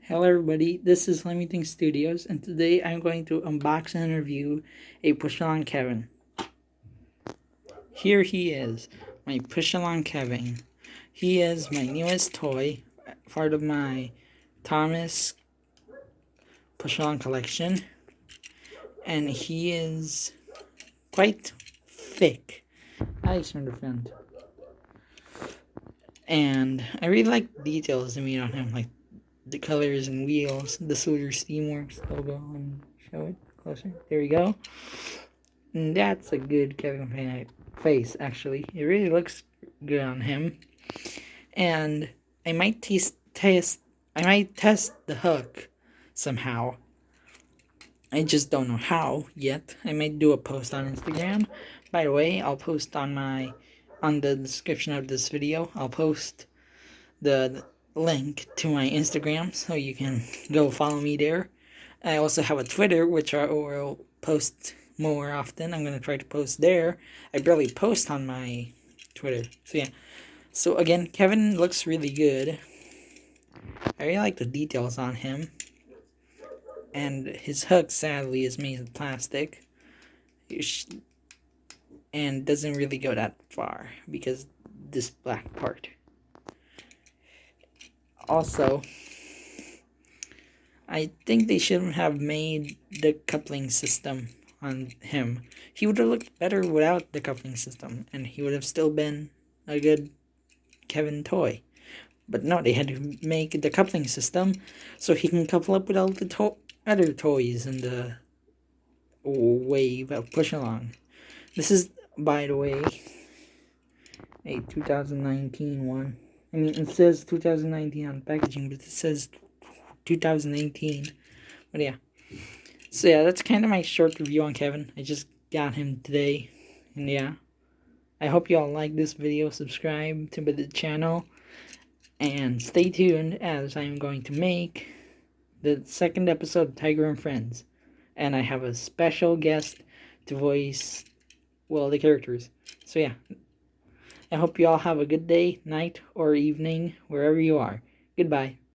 Hello everybody, this is Lemmington Studios, and today I'm going to unbox and review a push-along Kevin. Here he is, my push-along Kevin. He is my newest toy, part of my Thomas push-along collection, and he is quite thick. Freunde. And I really like details made on him, like the colors and wheels, the Solar Steamworks logo, and show it closer. There we go. And that's a good Kevin face, actually. It really looks good on him. And I might test the hook somehow. I just don't know how yet. I might do a post on Instagram. By the way, I'll post on the description of this video. I'll post the link to my Instagram so you can go follow me there. I also have a Twitter, which I will post more often. I'm going to try to post there. I barely post on my Twitter. So yeah. So again, Kevin looks really good. I really like the details on him. And his hook, sadly, is made of plastic. And doesn't really go that far because this black part. Also, I think they shouldn't have made the coupling system on him. He would have looked better without the coupling system, and he would have still been a good Kevin toy. But no, they had to make the coupling system so he can couple up with all the other toys in the wave of push-along. This is, by the way, a 2019 one. I mean, it says 2019 on the packaging, but it says 2018. But yeah. So yeah, that's kind of my short review on Kevin. I just got him today. And yeah. I hope you all like this video. Subscribe to the channel. And stay tuned as I'm going to make the second episode of Tiger and Friends. And I have a special guest to voice, well, the characters. So yeah. I hope you all have a good day, night, or evening, wherever you are. Goodbye.